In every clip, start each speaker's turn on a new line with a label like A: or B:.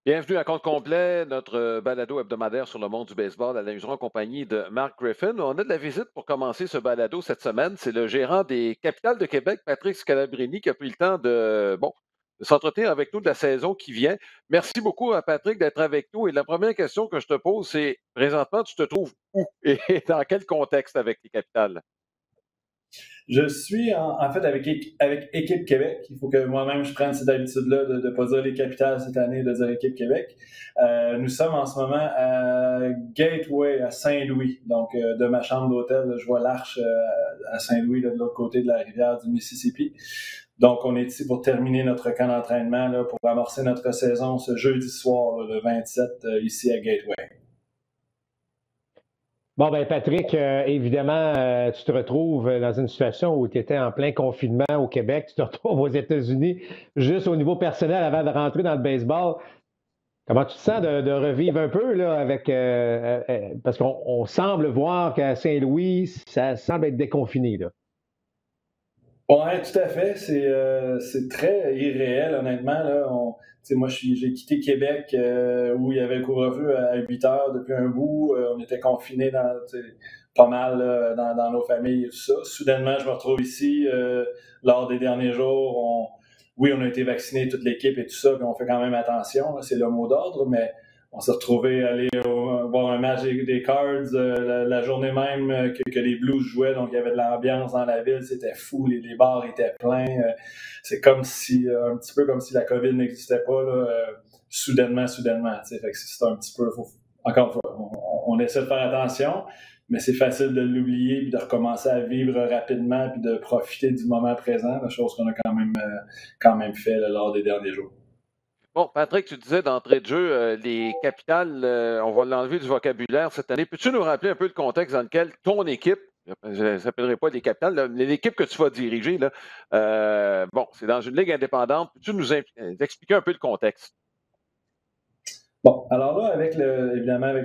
A: Bienvenue à Compte complet, notre balado hebdomadaire sur le monde du baseball à la maison en compagnie de Mark Griffin. On a de la visite pour commencer ce balado cette semaine. C'est le gérant des Capitales de Québec, Patrick Scalabrini, qui a pris le temps de s'entretenir avec nous de la saison qui vient. Merci beaucoup à Patrick d'être avec nous. Et la première question que je te pose, c'est présentement, tu te trouves où et dans quel contexte avec les Capitales?
B: Je suis en fait avec Équipe Québec. Il faut que moi-même je prenne cette habitude-là de ne pas dire les capitales cette année, de dire Équipe Québec. Nous sommes en ce moment à Gateway, à Saint-Louis. Donc, de ma chambre d'hôtel, je vois l'Arche à Saint-Louis, là, de l'autre côté de la rivière du Mississippi. Donc, on est ici pour terminer notre camp d'entraînement, là, pour amorcer notre saison ce jeudi soir, là, le 27, ici à Gateway.
C: Bon, ben Patrick, évidemment, tu te retrouves dans une situation où tu étais en plein confinement au Québec, tu te retrouves aux États-Unis, juste au niveau personnel avant de rentrer dans le baseball. Comment tu te sens de revivre un peu là, avec parce qu'on semble voir qu'à Saint-Louis, ça semble être déconfiné, là.
B: Oui, tout à fait. C'est très irréel, honnêtement. Là. Moi, j'ai quitté Québec où il y avait le couvre-feu à 8 heures depuis un bout. On était confinés pas mal dans nos familles et tout ça. Soudainement, je me retrouve ici. Lors des derniers jours, oui, on a été vaccinés, toute l'équipe et tout ça, puis on fait quand même attention. Là, c'est le mot d'ordre, mais on s'est retrouvé à aller voir un match des Cards la journée même que les Blues jouaient. Donc, il y avait de l'ambiance dans la ville. C'était fou. Les bars étaient pleins. C'est comme si, un petit peu comme si la COVID n'existait pas, là, soudainement. Fait que c'est un petit peu... encore une fois, on essaie de faire attention, mais c'est facile de l'oublier puis de recommencer à vivre rapidement puis de profiter du moment présent, la chose qu'on a quand même fait là, lors des derniers jours.
A: Bon, Patrick, tu disais d'entrée de jeu, les capitales, on va l'enlever du vocabulaire cette année. Peux-tu nous rappeler un peu le contexte dans lequel ton équipe, je ne s'appellerait pas les capitales, là, mais l'équipe que tu vas diriger, là, c'est dans une ligue indépendante. Peux-tu nous expliquer un peu le contexte?
B: Bon, alors là, évidemment, avec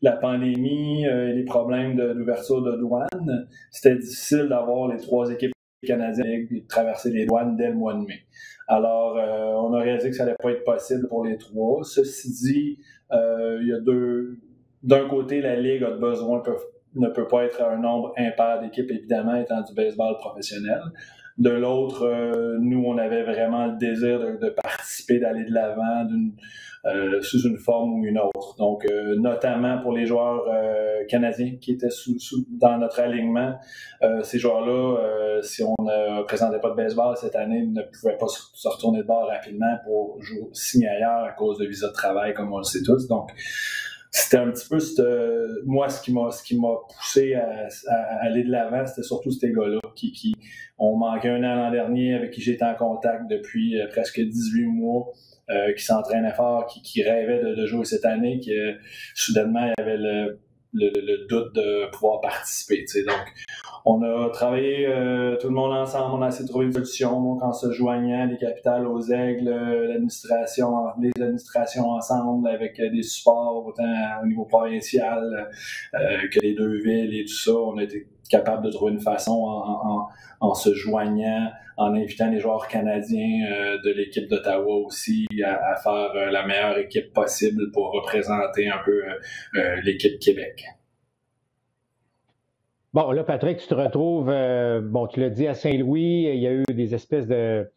B: la pandémie et les problèmes d'ouverture de douane, c'était difficile d'avoir les trois équipes canadiennes et de traverser les douanes dès le mois de mai. Alors, on a réalisé que ça n'allait pas être possible pour les trois. Ceci dit, il y a d'un côté, la Ligue ne peut pas être un nombre impair d'équipes, évidemment, étant du baseball professionnel. De l'autre, nous, on avait vraiment le désir de participer, d'aller de l'avant sous une forme ou une autre. Donc, notamment pour les joueurs canadiens qui étaient dans notre alignement, ces joueurs-là, si on ne présentait pas de baseball cette année, ne pouvaient pas se retourner de bord rapidement pour signer ailleurs à cause de visa de travail, comme on le sait tous. Donc, c'était un petit peu moi ce qui m'a poussé à aller de l'avant, c'était surtout ces gars-là qui ont manqué un an l'an dernier, avec qui j'étais en contact depuis presque 18 mois, qui s'entraînaient fort, qui rêvaient de jouer cette année, que soudainement il y avait le doute de pouvoir participer. Donc, on a travaillé tout le monde ensemble, on a essayé de trouver une solution, donc en se joignant les capitales aux aigles, les administrations ensemble avec des supports autant au niveau provincial que les deux villes et tout ça. On a été capable de trouver une façon en se joignant, en invitant les joueurs canadiens de l'équipe d'Ottawa aussi à faire la meilleure équipe possible pour représenter un peu l'équipe Québec.
C: Bon, là, Patrick, tu te retrouves, tu l'as dit, à Saint-Louis, il y a eu des espèces de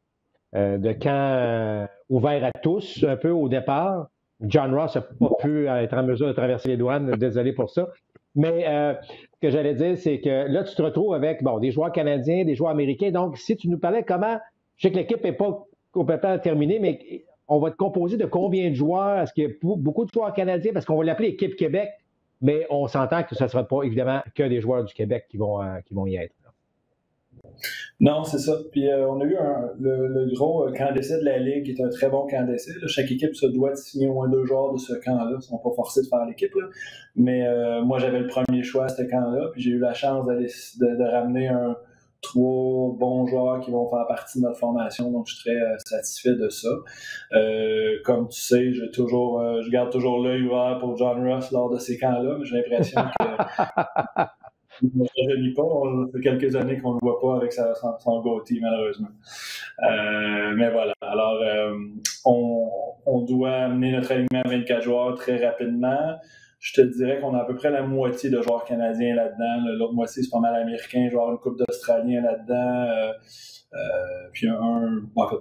C: camps ouverts à tous, un peu au départ. John Ross n'a pas pu être en mesure de traverser les douanes, désolé pour ça. Mais ce que j'allais dire, c'est que là, tu te retrouves avec des joueurs canadiens, des joueurs américains. Donc, si tu nous parlais comment, je sais que l'équipe n'est pas complètement terminée, mais on va être composé de combien de joueurs? Est-ce qu'il y a beaucoup de joueurs canadiens? Parce qu'on va l'appeler Équipe Québec, mais on s'entend que ce ne sera pas évidemment que des joueurs du Québec qui vont y être.
B: Non, c'est ça. Puis on a eu le gros camp d'essai de la Ligue, qui est un très bon camp d'essai. Chaque équipe se doit de signer au moins 2 joueurs de ce camp-là. Ils ne sont pas forcés de faire l'équipe. Là. Mais moi, j'avais le premier choix à ce camp-là. Puis j'ai eu la chance de ramener 3 bons joueurs qui vont faire partie de notre formation. Donc, je suis très satisfait de ça. Comme tu sais, je garde toujours l'œil ouvert pour John Ross lors de ces camps-là. Mais j'ai l'impression que... ne rajeunit pas. Ça fait quelques années qu'on ne le voit pas avec son goatee, malheureusement. Mais voilà. Alors, on doit amener notre alignement à 24 joueurs très rapidement. Je te dirais qu'on a à peu près la moitié de joueurs canadiens là-dedans. L'autre moitié, c'est pas mal américain, genre une couple d'Australiens là-dedans. Puis en fait,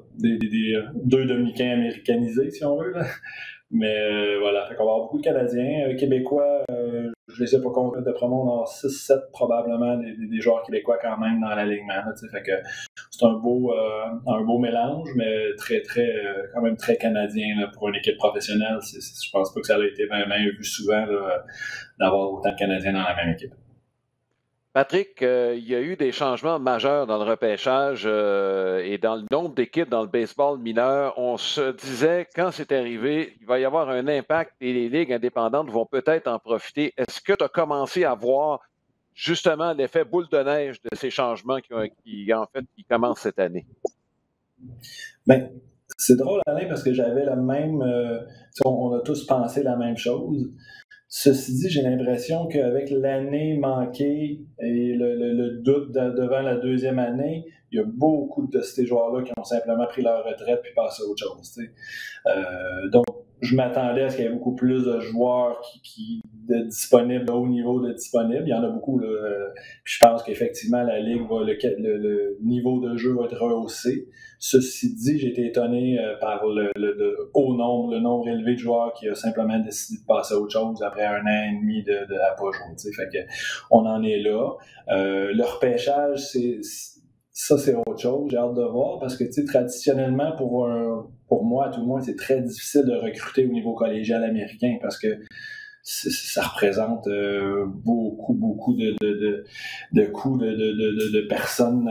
B: deux Dominicains américanisés, si on veut. Là. Mais voilà, fait qu'on va avoir beaucoup de Canadiens. Québécois, je les ai pas comptés. D'après moi, on va avoir 6-7 probablement des joueurs québécois quand même dans l'alignement. Fait que c'est un beau mélange, mais quand même très canadien là, pour une équipe professionnelle. Je pense pas que ça a été vraiment vu souvent là, d'avoir autant de Canadiens dans la même équipe.
A: Patrick, il y a eu des changements majeurs dans le repêchage et dans le nombre d'équipes dans le baseball mineur. On se disait, quand c'est arrivé, il va y avoir un impact et les ligues indépendantes vont peut-être en profiter. Est-ce que tu as commencé à voir justement l'effet boule de neige de ces changements qui commencent cette année?
B: Bien, c'est drôle, Alain, parce que j'avais le même... on a tous pensé la même chose. Ceci dit, j'ai l'impression qu'avec l'année manquée et le doute devant la deuxième année, il y a beaucoup de ces joueurs-là qui ont simplement pris leur retraite puis passé à autre chose. Donc, je m'attendais à ce qu'il y ait beaucoup plus de joueurs de disponibles, de haut niveau de disponibles. Il y en a beaucoup. Là. Puis je pense qu'effectivement, la Ligue, le niveau de jeu va être rehaussé. Ceci dit, j'ai été étonné par le nombre élevé de joueurs qui a simplement décidé de passer à autre chose après un an et demi à pas jouer. Fait que on en est là. Le repêchage, c'est autre chose. J'ai hâte de voir parce que traditionnellement, pour moi, à tout le moins, c'est très difficile de recruter au niveau collégial américain parce que ça représente beaucoup de coûts de personnes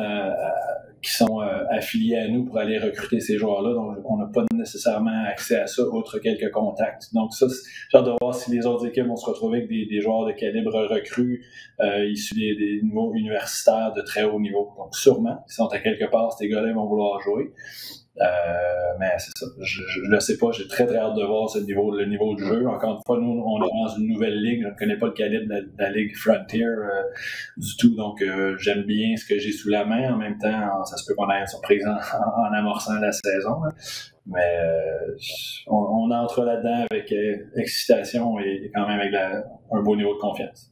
B: qui sont affiliés à nous pour aller recruter ces joueurs-là. Donc, on n'a pas nécessairement accès à ça, outre quelques contacts. Donc, ça, j'ai hâte de voir si les autres équipes vont se retrouver avec des joueurs de calibre recrues issus des niveaux universitaires de très haut niveau. Donc, sûrement, s'ils sont à quelque part, ces gars-là vont vouloir jouer. Mais c'est ça. Je ne sais pas. J'ai très hâte de voir le niveau du jeu. Encore une fois, nous, on est dans une nouvelle ligue. Je ne connais pas le calibre de la ligue Frontier du tout. Donc, j'aime bien ce que j'ai sous la main. En même temps, ça se peut qu'on ait une surprise en amorçant la saison. Là. Mais on entre là-dedans avec excitation et quand même avec un beau niveau de confiance.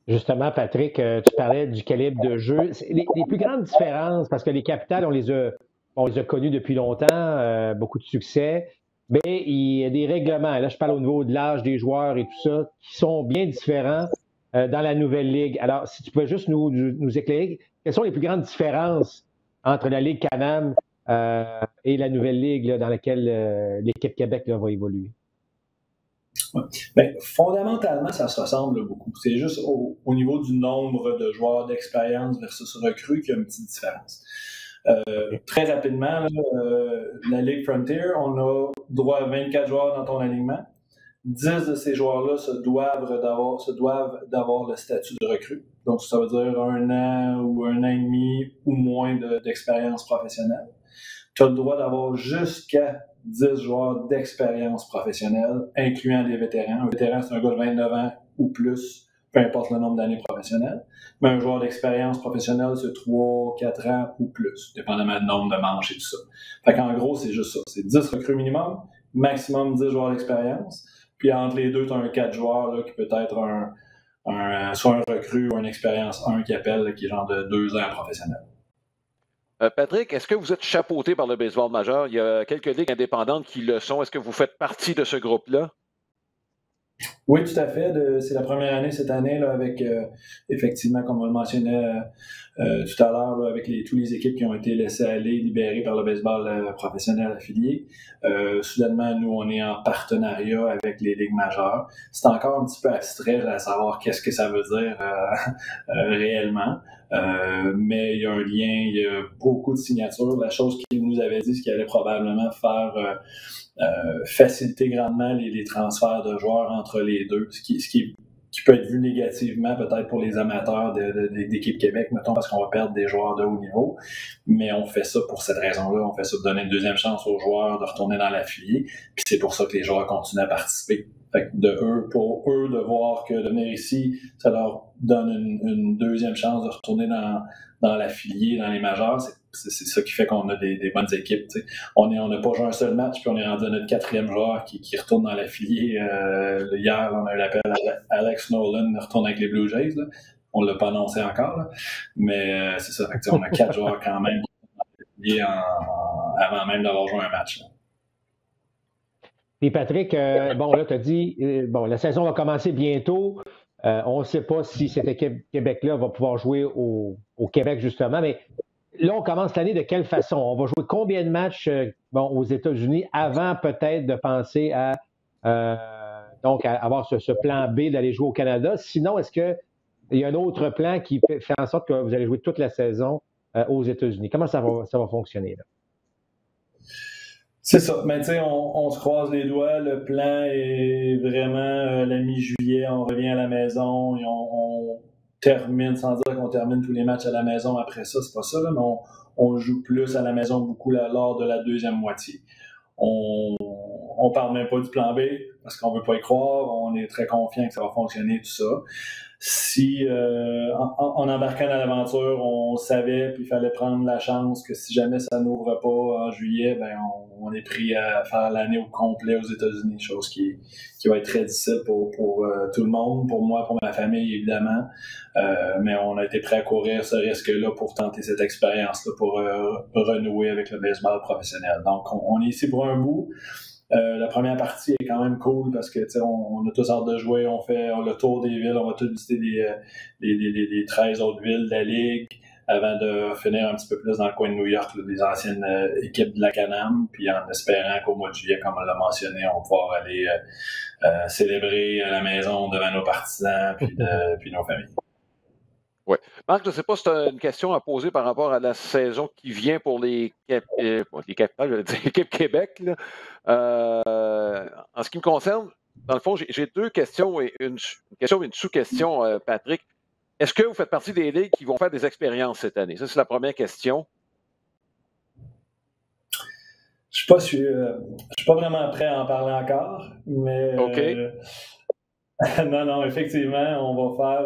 C: Justement, Patrick, tu parlais du calibre de jeu. Les plus grandes différences, parce que les Capitals, on les a connus depuis longtemps, beaucoup de succès, mais il y a des règlements. Là, je parle au niveau de l'âge des joueurs et tout ça, qui sont bien différents dans la nouvelle ligue. Alors, si tu pouvais juste nous éclairer, quelles sont les plus grandes différences entre la Ligue Can-Am et la nouvelle ligue là, dans laquelle l'équipe Québec là, va évoluer?
B: Ouais. Bien, fondamentalement, ça se ressemble beaucoup. C'est juste au niveau du nombre de joueurs d'expérience versus recrues qu'il y a une petite différence. Très rapidement, la Ligue Frontier, on a droit à 24 joueurs dans ton alignement. 10 de ces joueurs-là se doivent d'avoir le statut de recrue. Donc, ça veut dire 1 an ou 1 an et demi ou moins d'expérience professionnelle. Tu as le droit d'avoir jusqu'à 10 joueurs d'expérience professionnelle, incluant des vétérans. Un vétéran, c'est un gars de 29 ans ou plus, peu importe le nombre d'années professionnelles. Mais un joueur d'expérience professionnelle, c'est 3, 4 ans ou plus, dépendamment du nombre de manches et tout ça. Fait qu'en gros, c'est juste ça. C'est 10 recrues minimum, maximum 10 joueurs d'expérience. Puis entre les deux, tu as un 4 joueurs là, qui peut être soit un recrue ou une expérience 1 qui appelle, là, qui est genre de 2 ans professionnel.
A: Patrick, est-ce que vous êtes chapeauté par le baseball majeur? Il y a quelques ligues indépendantes qui le sont. Est-ce que vous faites partie de ce groupe-là?
B: Oui, tout à fait. C'est la première année cette année là, avec, effectivement, comme on le mentionnait tout à l'heure, là, avec toutes les équipes qui ont été laissées aller, libérées par le baseball professionnel affilié. Soudainement, nous, on est en partenariat avec les ligues majeures. C'est encore un petit peu abstrait à savoir qu'est-ce que ça veut dire réellement. Mais il y a un lien, il y a beaucoup de signatures. La chose qu'il nous avait dit, c'est qu'il allait probablement faire faciliter grandement les transferts de joueurs entre les deux, ce qui peut être vu négativement peut-être pour les amateurs d'équipe Québec, mettons, parce qu'on va perdre des joueurs de haut niveau. Mais on fait ça pour cette raison-là. On fait ça pour donner une deuxième chance aux joueurs de retourner dans l'affilié. Puis c'est pour ça que les joueurs continuent à participer. Fait que pour eux, de voir que de venir ici, ça leur donne une deuxième chance de retourner dans l'affilié, dans les majeurs. C'est ça qui fait qu'on a des bonnes équipes. T'sais. On n'a pas joué un seul match, puis on est rendu à notre 4e joueur qui retourne dans l'affilié. Hier, on a eu l'appel à Alex Nolan de retourner avec les Blue Jays. Là. On ne l'a pas annoncé encore, là. Mais c'est ça. Fait que, on a 4 joueurs quand même avant même d'avoir joué un match. Là.
C: Et Patrick, bon, là, tu as dit, la saison va commencer bientôt. On ne sait pas si cette équipe Québec-là va pouvoir jouer au Québec, justement, mais là, on commence l'année de quelle façon? On va jouer combien de matchs aux États-Unis avant peut-être de penser à avoir ce plan B d'aller jouer au Canada? Sinon, est-ce qu'il y a un autre plan qui fait en sorte que vous allez jouer toute la saison aux États-Unis? Comment ça va fonctionner, là?
B: C'est ça. Mais tu sais, on se croise les doigts. Le plan est vraiment la mi-juillet. On revient à la maison et on termine, sans dire qu'on termine tous les matchs à la maison après ça, c'est pas ça, là, mais on joue plus à la maison beaucoup lors de la deuxième moitié. On parle même pas du plan B parce qu'on veut pas y croire. On est très confiant que ça va fonctionner, tout ça. Si en embarquant dans l'aventure, on savait puis il fallait prendre la chance que si jamais ça n'ouvre pas en juillet, ben on est pris à faire l'année au complet aux États-Unis, chose qui va être très difficile pour tout le monde, pour moi, pour ma famille évidemment, mais on a été prêt à courir ce risque-là pour tenter cette expérience-là, pour renouer avec le baseball professionnel. Donc on est ici pour un bout. La première partie est quand même cool parce que on a tous hâte de jouer, on fait le tour des villes, on va tous visiter les 13 autres villes de la Ligue avant de finir un petit peu plus dans le coin de New York, là, des anciennes équipes de la Can-Am, puis en espérant qu'au mois de juillet, comme on l'a mentionné, on va pouvoir aller célébrer à la maison devant nos partisans puis nos familles.
A: Oui. Marc, je ne sais pas si tu as une question à poser par rapport à la saison qui vient pour les capitales, je vais dire, l'équipe Québec. Là. En ce qui me concerne, dans le fond, j'ai 2 questions et une question et une sous-question, Patrick. Est-ce que vous faites partie des ligues qui vont faire des expériences cette année? Ça, c'est la première question.
B: Je ne suis pas vraiment prêt à en parler encore, mais
A: OK.
B: Non, effectivement, on va faire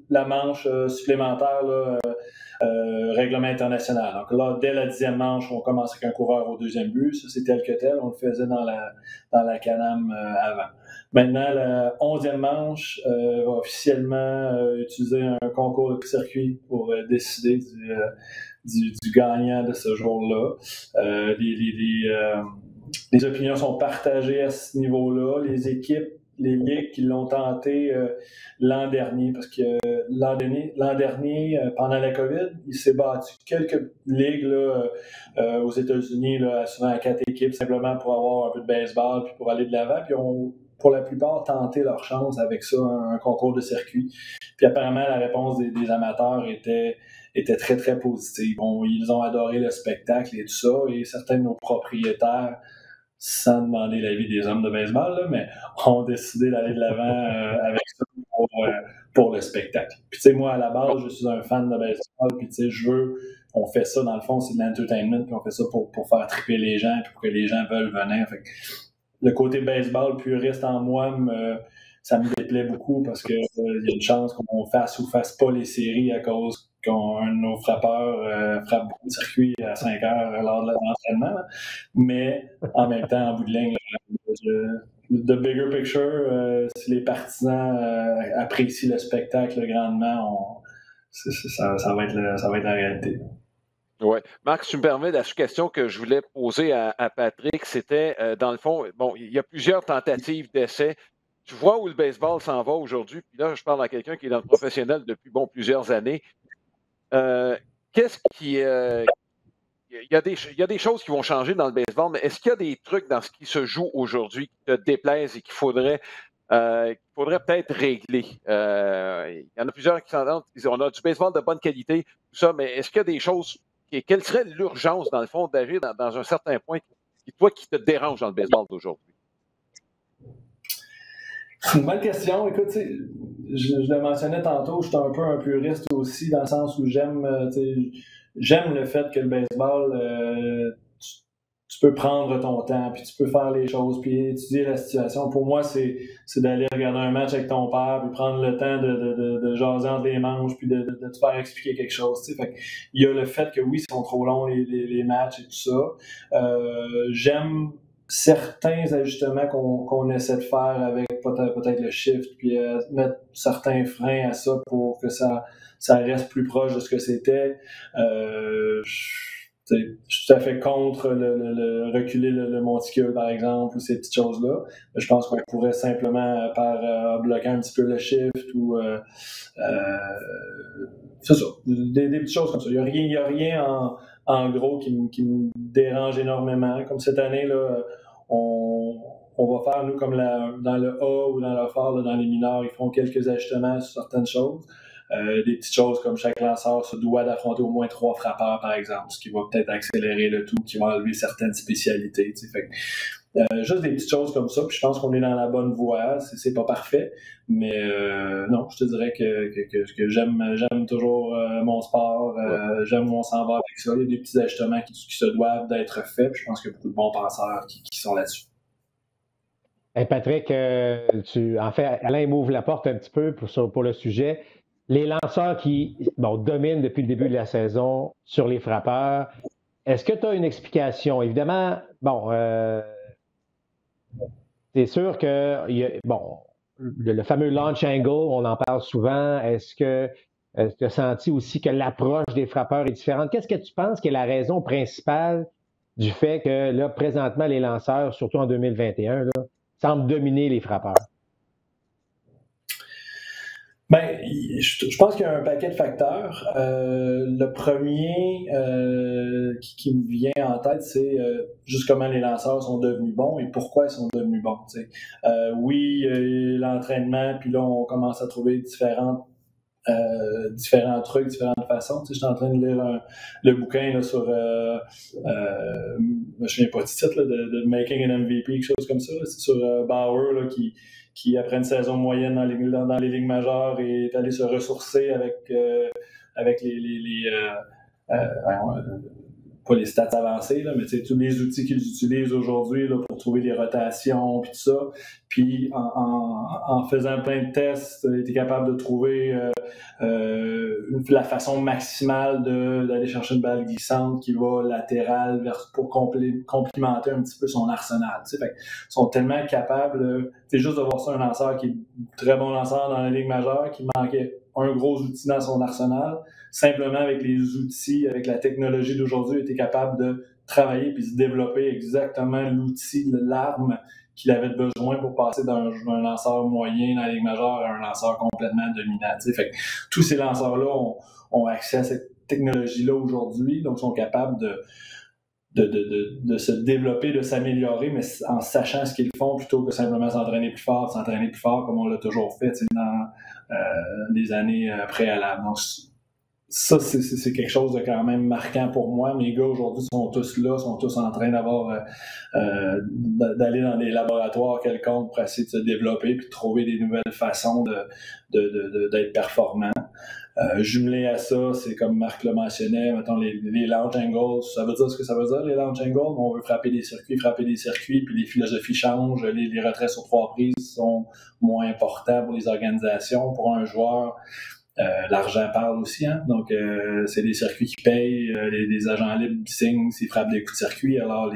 B: la manche supplémentaire, là, règlement international. Donc là, dès la 10e manche, on commence avec un coureur au 2e but. Ça, c'est tel que tel. On le faisait dans la Can-Am avant. Maintenant, la 11e manche va officiellement utiliser un concours de circuit pour décider du gagnant de ce jour-là. Les opinions sont partagées à ce niveau-là. Les équipes, les ligues qui l'ont tenté l'an dernier, parce que l'an dernier, pendant la COVID, il s'est battu quelques ligues là, aux États-Unis, là, souvent à 4 équipes, simplement pour avoir un peu de baseball puis pour aller de l'avant. Puis ont, pour la plupart, tenté leur chance avec ça, un concours de circuit. Puis apparemment, la réponse des amateurs était très, très positive. Ils ont adoré le spectacle et tout ça, et certains de nos propriétaires, sans demander l'avis des hommes de baseball, là, mais ont décidé d'aller de l'avant avec ça pour le spectacle. Puis tu sais, moi, à la base, je suis un fan de baseball, puis tu sais, on fait ça, dans le fond, c'est de l'entertainment, puis on fait ça pour faire triper les gens, puis pour que les gens veulent venir. Fait que le côté baseball puriste en moi, ça me déplaît beaucoup parce qu'il y a une chance qu'on fasse ou fasse pas les séries à cause qu'un de nos frappeurs frappe beaucoup de circuits à 5 heures lors de l'entraînement. Mais en même temps, en bout de ligne, the bigger picture, si les partisans apprécient le spectacle grandement, ça va être la réalité.
A: Oui. Marc, si tu me permets, la question que je voulais poser à Patrick, c'était, dans le fond, bon, il y a plusieurs tentatives d'essais. Tu vois où le baseball s'en va aujourd'hui, puis là, je parle à quelqu'un qui est dans le professionnel depuis plusieurs années. Qu'est-ce qui. Il y a des choses qui vont changer dans le baseball, mais est-ce qu'il y a des trucs dans ce qui se joue aujourd'hui qui te déplaisent et qu'il faudrait peut-être régler? Il y en a plusieurs qui s'entendent. On a du baseball de bonne qualité, tout ça, mais est-ce qu'il y a des choses. Quelle serait l'urgence, dans le fond, d'agir dans un certain point qui te dérange dans le baseball d'aujourd'hui?
B: C'est une bonne question. Écoute, je le mentionnais tantôt, je suis un peu un puriste aussi, dans le sens où j'aime le fait que le baseball, tu peux prendre ton temps, puis tu peux faire les choses, puis étudier la situation. Pour moi, c'est d'aller regarder un match avec ton père, puis prendre le temps de jaser entre les manches, puis de te faire expliquer quelque chose. Fait que, il y a le fait que oui, ils sont trop longs les matchs et tout ça. J'aime certains ajustements qu'on essaie de faire avec peut-être le shift, puis mettre certains freins à ça pour que ça reste plus proche de ce que c'était. Je suis tout à fait contre le reculer le monticule, par exemple, ou ces petites choses-là. Mais je pense qu'on pourrait simplement, par bloquer un petit peu le shift ou... c'est ça, des petites choses comme ça. Il n'y a rien en gros qui me dérange énormément. Comme cette année, là, on va faire, nous, comme dans le A ou dans le fort, là, dans les mineurs, ils font quelques ajustements sur certaines choses. Des petites choses comme chaque lanceur se doit d'affronter au moins 3 frappeurs, par exemple, ce qui va peut-être accélérer le tout, qui va enlever certaines spécialités. Fait que, juste des petites choses comme ça, puis je pense qu'on est dans la bonne voie. C'est pas parfait, mais non, je te dirais que j'aime toujours mon sport, j'aime où on s'en va avec ça. Il y a des petits ajustements qui se doivent d'être faits, puis je pense qu'il y a beaucoup de bons penseurs qui sont là-dessus.
C: Hey Patrick, en fait, Alain m'ouvre la porte un petit peu pour le sujet. Les lanceurs qui dominent depuis le début de la saison sur les frappeurs, est-ce que tu as une explication? Évidemment, c'est sûr que le fameux launch angle, on en parle souvent. Est-ce que tu as senti aussi que l'approche des frappeurs est différente? Qu'est-ce que tu penses qui est la raison principale du fait que là, présentement, les lanceurs, surtout en 2021, là, semblent dominer les frappeurs?
B: Ben, je pense qu'il y a un paquet de facteurs. Le premier qui me vient en tête, c'est juste comment les lanceurs sont devenus bons et pourquoi ils sont devenus bons. Oui, l'entraînement, puis là, on commence à trouver différents trucs, différentes façons. Je suis en train de lire le bouquin là, sur, je me souviens pas du titre, là, de Making an MVP, quelque chose comme ça. C'est sur Bauer là, qui, après une saison moyenne dans les ligues majeures, est allé se ressourcer avec pas les stats avancées, là, mais tous les outils qu'ils utilisent aujourd'hui là, pour trouver des rotations, puis tout ça. Puis en faisant plein de tests, il était capable de trouver la façon maximale d'aller chercher une balle glissante qui va latérale pour complimenter un petit peu son arsenal. Fait ils sont tellement capables, c'est juste de voir ça, un lanceur qui est un très bon lanceur dans la Ligue majeure, qui manquait un gros outil dans son arsenal. Simplement avec les outils, avec la technologie d'aujourd'hui, il était capable de travailler puis se développer exactement l'outil, l'arme qu'il avait besoin pour passer d'un lanceur moyen dans la Ligue majeure à un lanceur complètement dominant. Fait que tous ces lanceurs-là ont accès à cette technologie-là aujourd'hui, donc sont capables de se développer, de s'améliorer, mais en sachant ce qu'ils font plutôt que simplement s'entraîner plus fort comme on l'a toujours fait dans les années préalables. Donc, ça, c'est quelque chose de quand même marquant pour moi. Mes gars, aujourd'hui, sont tous là, sont tous en train d'aller dans des laboratoires quelconques pour essayer de se développer puis de trouver des nouvelles façons d'être performants. Jumelé à ça, c'est comme Marc le mentionnait, mettons les launch angles, ça veut dire ce que ça veut dire, les launch angles. On veut frapper des circuits, puis les philosophies changent, les retraits sur 3 prises sont moins importants pour les organisations. Pour un joueur, l'argent parle aussi, hein? Donc c'est des circuits qui payent, les agents libres signent s'ils frappent des coups de circuit, alors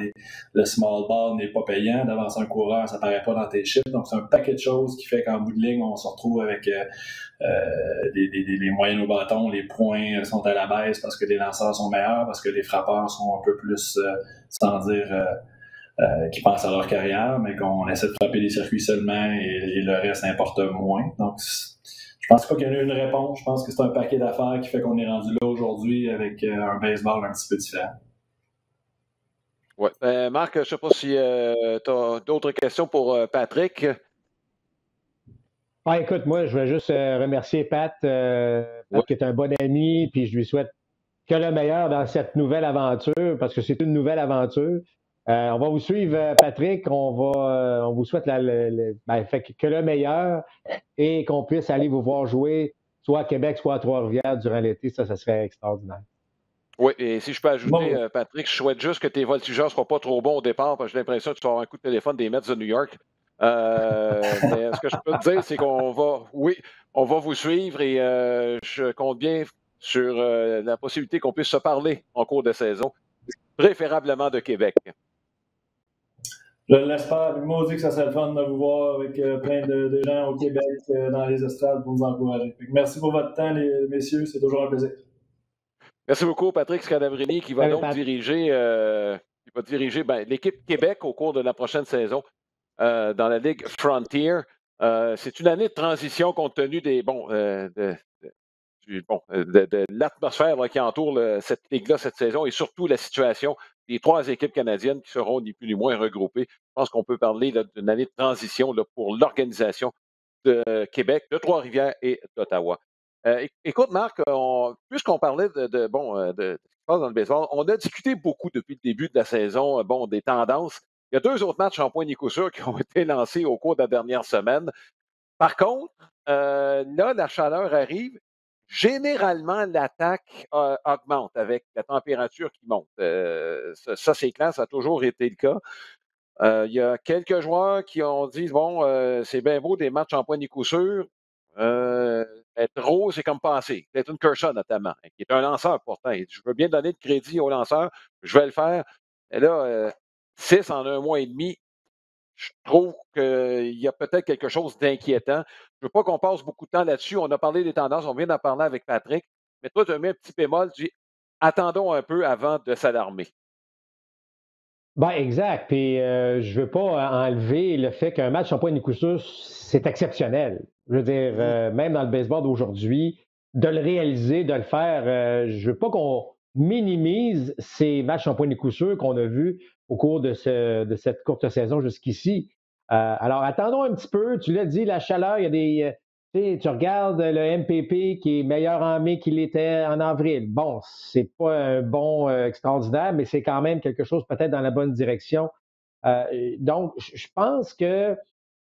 B: le small ball n'est pas payant, d'avancer un coureur, ça paraît pas dans tes chiffres, donc c'est un paquet de choses qui fait qu'en bout de ligne, on se retrouve avec les moyennes au bâton, les points sont à la baisse parce que les lanceurs sont meilleurs, parce que les frappeurs sont un peu plus, sans dire qui pensent à leur carrière, mais qu'on essaie de frapper des circuits seulement et le reste importe moins. Donc je pense pas qu'il y en a une réponse. Je pense que c'est un paquet d'affaires qui fait qu'on est rendu là aujourd'hui avec un baseball un petit peu différent.
A: Oui. Marc, je ne sais pas si tu as d'autres questions pour Patrick.
C: Écoute, moi, je vais juste remercier Pat, qui est un bon ami, puis je lui souhaite que le meilleur dans cette nouvelle aventure, parce que c'est une nouvelle aventure. On va vous suivre, Patrick. On vous souhaite que le meilleur et qu'on puisse aller vous voir jouer, soit à Québec, soit à Trois-Rivières durant l'été. Ça serait extraordinaire.
A: Oui, et si je peux ajouter,
B: Bon,
A: Patrick, je souhaite juste que tes voltigeurs ne soient pas trop bons au départ, parce que j'ai l'impression que tu vas avoir un coup de téléphone des Mets de New York. Mais ce que je peux te dire, c'est oui, on va vous suivre et je compte bien sur la possibilité qu'on puisse se parler en cours de saison, préférablement de Québec.
B: je l'espère. Moi, dit que ça serait le fun de vous voir avec plein de gens au Québec dans les estrades pour nous encourager. Merci pour votre temps, les messieurs. C'est toujours un plaisir.
A: Merci beaucoup, Patrick Scalabrini, qui va
C: Salut,
A: donc
C: Pat.
A: diriger l'équipe Québec au cours de la prochaine saison dans la Ligue Frontier. C'est une année de transition compte tenu de l'atmosphère qui entoure cette ligue-là cette saison et surtout la situation des 3 équipes canadiennes qui seront ni plus ni moins regroupées. Je pense qu'on peut parler là, d'une année de transition là, pour l'organisation de Québec, de Trois-Rivières et d'Ottawa. Écoute, Marc, puisqu'on parlait de ce qui se passe dans le baseball, on a discuté beaucoup depuis le début de la saison, des tendances. Il y a 2 autres matchs en point ni coup sûr qui ont été lancés au cours de la dernière semaine. Par contre, là, la chaleur arrive. Généralement, l'attaque augmente avec la température qui monte. Ça, c'est clair, ça a toujours été le cas. Il y a quelques joueurs qui ont dit bon, c'est bien beau des matchs en point ni coup sûr. Être trop, c'est comme passer. Clayton Kershaw, notamment, qui est un lanceur pourtant. Je veux bien donner de crédit au lanceur, je vais le faire. Et là, 6 en un mois et demi, je trouve qu'il y a peut-être quelque chose d'inquiétant. Je ne veux pas qu'on passe beaucoup de temps là-dessus. On a parlé des tendances, on vient d'en parler avec Patrick. Mais toi, tu as mis un petit bémol, tu dis attendons un peu avant de s'alarmer.
C: Ben, exact. Puis je veux pas enlever le fait qu'un match en point de coup sûr, c'est exceptionnel. Je veux dire,
A: Mhm.
C: même dans le baseball d'aujourd'hui, de le réaliser, de le faire, je veux pas qu'on minimise ces matchs en point de coup sûr qu'on a vus au cours de cette courte saison jusqu'ici. Alors, attendons un petit peu. Tu l'as dit, la chaleur, il y a tu regardes le MPP qui est meilleur en mai qu'il était en avril. Bon, c'est pas un bon extraordinaire, mais c'est quand même quelque chose peut-être dans la bonne direction. Donc, je pense que,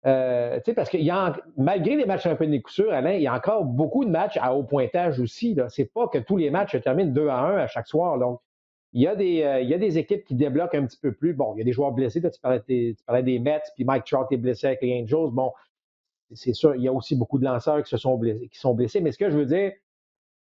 C: parce qu'il y a, malgré les matchs un peu de coup sûr, Alain, il y a encore beaucoup de matchs à haut pointage aussi. Là. C'est pas que tous les matchs se terminent 2-1 à chaque soir. Donc, il y a des équipes qui débloquent un petit peu plus. Bon, il y a des joueurs blessés. Là, tu parlais des Mets, puis Mike Trout est blessé avec les Angels. Bon, c'est sûr, il y a aussi beaucoup de lanceurs qui sont blessés. Mais ce que je veux dire,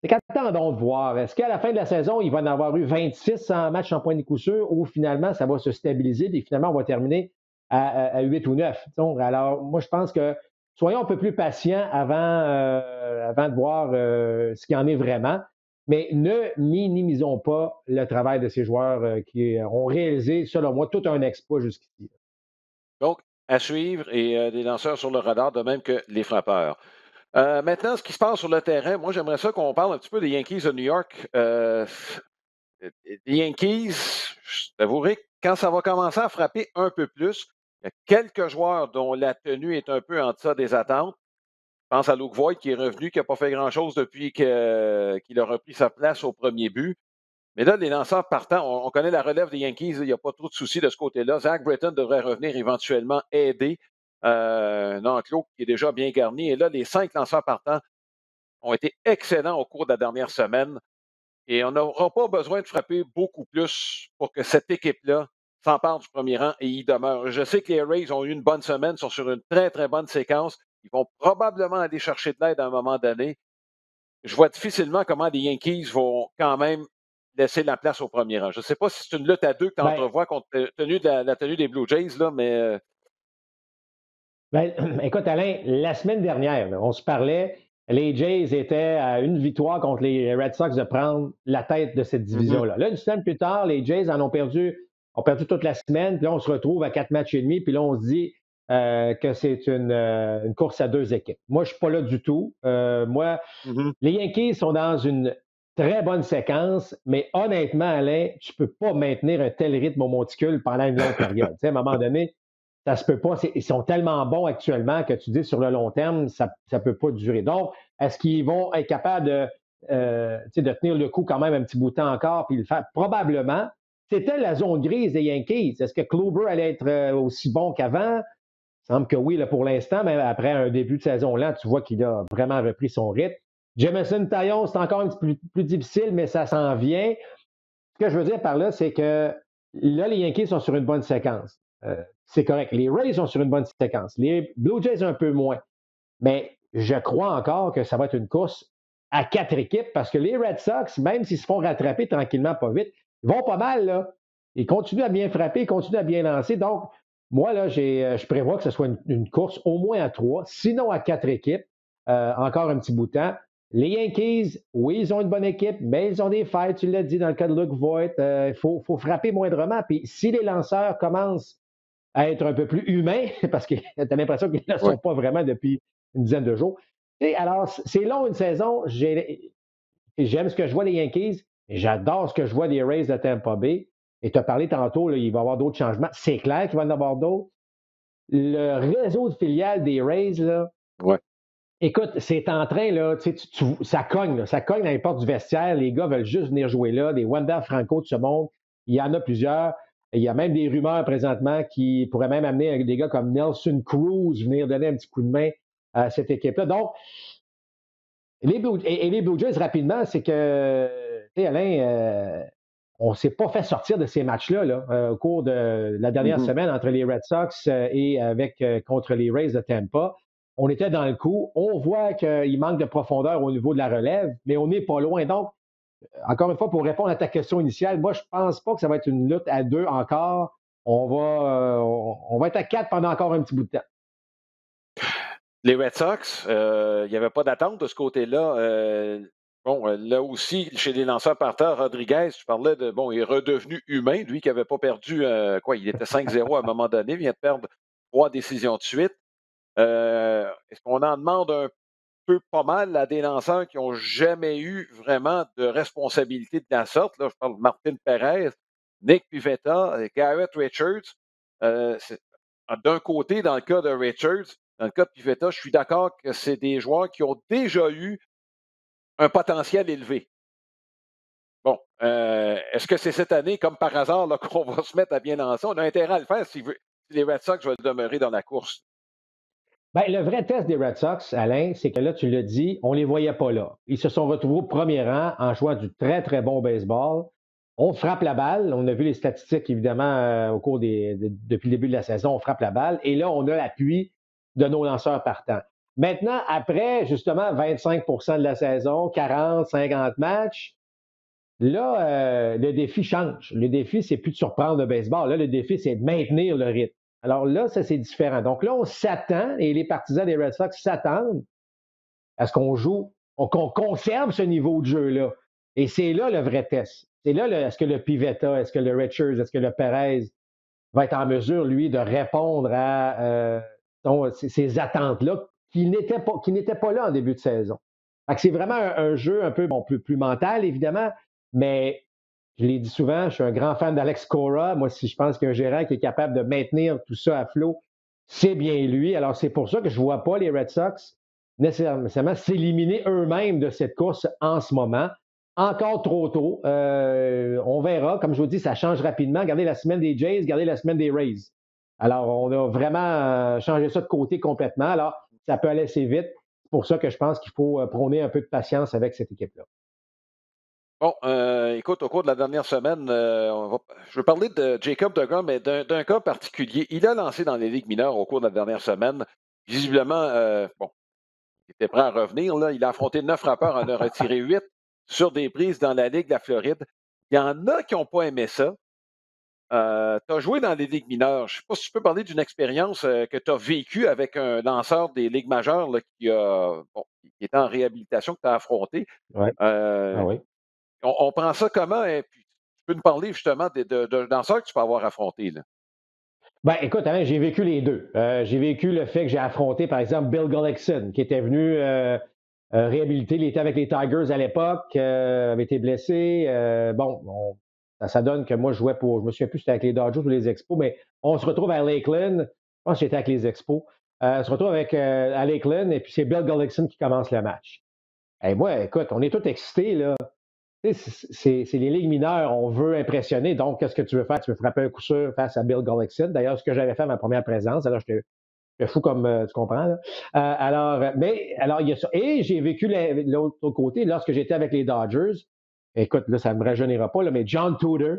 C: c'est qu'attendons de voir. Est-ce qu'à la fin de la saison, il va en avoir eu 26 en match en point de coup sûr ou finalement, ça va se stabiliser et finalement, on va terminer à 8 ou 9. Donc, alors, moi, je pense que soyons un peu plus patients avant de voir ce qu'il y en est vraiment. Mais ne minimisons pas le travail de ces joueurs qui ont réalisé, selon moi, tout un exploit jusqu'ici.
A: Donc, à suivre et des lanceurs sur le radar, de même que les frappeurs. Maintenant, ce qui se passe sur le terrain, moi, j'aimerais ça qu'on parle un petit peu des Yankees de New York. Les Yankees, je t'avouerai que quand ça va commencer à frapper un peu plus, il y a quelques joueurs dont la tenue est un peu en deçà des attentes. Je pense à Luke Voigt qui est revenu, qui n'a pas fait grand-chose depuis qu'il a repris sa place au premier but. Mais là, les lanceurs partants, on connaît la relève des Yankees, il n'y a pas trop de soucis de ce côté-là. Zach Britton devrait revenir éventuellement aider un enclos qui est déjà bien garni. Et là, les 5 lanceurs partants ont été excellents au cours de la dernière semaine. Et on n'aura pas besoin de frapper beaucoup plus pour que cette équipe-là s'empare du premier rang et y demeure. Je sais que les Rays ont eu une bonne semaine, sont sur une très, très bonne séquence. Ils vont probablement aller chercher de l'aide à un moment donné. Je vois difficilement comment les Yankees vont quand même laisser la place au premier rang. Je ne sais pas si c'est une lutte à deux que tu
C: Ben,
A: entrevois contre la tenue des Blue Jays, là, mais
C: Ben, écoute, Alain, la semaine dernière, là, on se parlait, les Jays étaient à une victoire contre les Red Sox de prendre la tête de cette
A: Mhm.
C: division-là. Là, une semaine plus tard, les Jays ont perdu toute la semaine, puis là, on se retrouve à 4 matchs et demi, puis là, on se dit que c'est une course à 2 équipes. Moi, je ne suis pas là du tout. Moi,
A: Mhm.
C: les Yankees sont dans une très bonne séquence, mais honnêtement, Alain, tu ne peux pas maintenir un tel rythme au monticule pendant une longue période. Tu sais, à un moment donné, ça se peut pas. Ils sont tellement bons actuellement que tu dis sur le long terme, ça ne peut pas durer. Donc, est-ce qu'ils vont être capables de tenir le coup quand même un petit bout de temps encore puis le faire? Probablement. C'était la zone grise des Yankees. Est-ce que Kluber allait être aussi bon qu'avant? Il semble que oui, là, pour l'instant, mais après un début de saison là, tu vois qu'il a vraiment repris son rythme. Jameson Taillon, c'est encore un petit peu plus difficile, mais ça s'en vient. que je veux dire par là, c'est que là, les Yankees sont sur une bonne séquence. C'est correct. Les Rays sont sur une bonne séquence. Les Blue Jays un peu moins. Mais je crois encore que ça va être une course à 4 équipes parce que les Red Sox, même s'ils se font rattraper tranquillement, pas vite, ils vont pas mal, là. Ils continuent à bien frapper, ils continuent à bien lancer. Donc, moi, là, je prévois que ce soit une course au moins à 3, sinon à 4 équipes, encore un petit bout de temps. Les Yankees, oui, ils ont une bonne équipe, mais ils ont des failles, tu l'as dit, dans le cas de Luke Voigt. Il faut frapper moindrement. Puis si les lanceurs commencent à être un peu plus humains, parce que tu as l'impression qu'ils ne le
A: Oui.
C: sont pas vraiment depuis une dizaine de jours. Et alors, c'est long une saison. J'aime ce que je vois des Yankees. J'adore ce que je vois des Rays de Tampa Bay. Et tu as parlé tantôt, là, il va y avoir d'autres changements. C'est clair qu'il va y en avoir d'autres. Le réseau de filiales des Rays, là,
A: Ouais.
C: écoute, c'est en train, là, ça cogne, là, ça cogne dans les portes du vestiaire. Les gars veulent juste venir jouer là. Des Wander Franco de ce monde, il y en a plusieurs. Il y a même des rumeurs présentement qui pourraient même amener des gars comme Nelson Cruz venir donner un petit coup de main à cette équipe-là. Donc, les Blue Jays, rapidement, c'est que, tu sais, Alain, on ne s'est pas fait sortir de ces matchs-là là, au cours de la dernière
A: Mhm.
C: semaine entre les Red Sox et contre les Rays de Tampa. On était dans le coup. On voit qu'il manque de profondeur au niveau de la relève, mais on n'est pas loin. Donc, encore une fois, pour répondre à ta question initiale, moi, je ne pense pas que ça va être une lutte à 2 encore. On va être à 4 pendant encore un petit bout de temps.
A: Les Red Sox, il n'y avait pas d'attente de ce côté-là. Là aussi, chez les lanceurs partants, Rodriguez, tu parlais de, bon, il est redevenu humain, lui qui n'avait pas perdu, il était 5-0 à un moment donné, vient de perdre 3 décisions de suite. Est-ce qu'on en demande un peu pas mal à des lanceurs qui n'ont jamais eu vraiment de responsabilité de la sorte? Là, je parle de Martin Perez, Nick Pivetta, Garrett Richards. C'est d'un côté, dans le cas de Richards, dans le cas de Pivetta, je suis d'accord que c'est des joueurs qui ont déjà eu un potentiel élevé. Bon, est-ce que c'est cette année, comme par hasard, là, qu'on va se mettre à bien lancer? On a intérêt à le faire si les Red Sox veulent demeurer dans la course.
C: Ben, le vrai test des Red Sox, Alain, c'est que là, tu l'as dit, on ne les voyait pas là. Ils se sont retrouvés au premier rang en jouant du très, très bon baseball. On frappe la balle. On a vu les statistiques, évidemment, au cours depuis le début de la saison. On frappe la balle. Et là, on a l'appui de nos lanceurs partants. Maintenant, après, justement, 25 de la saison, 40, 50 matchs, là, le défi change. Le défi, c'est plus de surprendre le baseball. Là, le défi, c'est de maintenir le rythme. Alors là, ça, c'est différent. Donc là, on s'attend, et les partisans des Red Sox s'attendent à ce qu'on joue, qu'on conserve ce niveau de jeu-là. Et c'est là le vrai test. C'est là, est-ce que le Pivetta, est-ce que le Richards, est-ce que le Perez va être en mesure, lui, de répondre à ces attentes-là qui n'étaient pas là en début de saison. Fait que c'est vraiment un jeu un peu plus mental, évidemment, mais je l'ai dit souvent, je suis un grand fan d'Alex Cora. Moi, si je pense qu'un gérant qui est capable de maintenir tout ça à flot, c'est bien lui. Alors, c'est pour ça que je ne vois pas les Red Sox nécessairement s'éliminer eux-mêmes de cette course en ce moment. Encore trop tôt. On verra. Comme je vous dis, ça change rapidement. Regardez la semaine des Jays, regardez la semaine des Rays. Alors, on a vraiment changé ça de côté complètement. Alors, ça peut aller assez vite. C'est pour ça que je pense qu'il faut prôner un peu de patience avec cette équipe-là.
A: Bon, écoute, au cours de la dernière semaine, je veux parler de Jacob DeGrom, mais d'un cas particulier. Il a lancé dans les ligues mineures au cours de la dernière semaine. Visiblement, il était prêt à revenir. Là. Il a affronté 9 frappeurs, en a retiré 8 sur des prises dans la Ligue de la Floride. Il y en a qui n'ont pas aimé ça. Tu as joué dans les ligues mineures. Je ne sais pas si tu peux parler d'une expérience que tu as vécue avec un lanceur des ligues majeures là, qui était en réhabilitation, que tu as affronté.
C: Ouais.
A: Euh,
C: Ah oui.
A: on prend ça comment? Et puis, tu peux nous parler justement de danseurs que tu peux avoir affrontés. Là.
C: Ben, écoute, Alain, j'ai vécu les deux. J'ai vécu le fait que j'ai affronté, par exemple, Bill Gullickson, qui était venu réhabiliter. Il était avec les Tigers à l'époque, avait été blessé. Ça donne que moi, je jouais pour, je me souviens plus si c'était avec les Dodgers ou les Expos, mais on se retrouve à Lakeland. Je pense que j'étais avec les Expos. On se retrouve à Lakeland et puis c'est Bill Gullickson qui commence le match. Et moi, écoute, on est tous excités, là. C'est les ligues mineures, on veut impressionner. Donc, qu'est-ce que tu veux faire? Tu veux frapper un coup sûr face à Bill Gullickson. D'ailleurs, ce que j'avais fait à ma première présence, alors j'étais fou comme tu comprends. Là. Alors, il y a ça. Et j'ai vécu l'autre côté lorsque j'étais avec les Dodgers. écoute, là, ça ne me rajeunira pas, là, mais John Tudor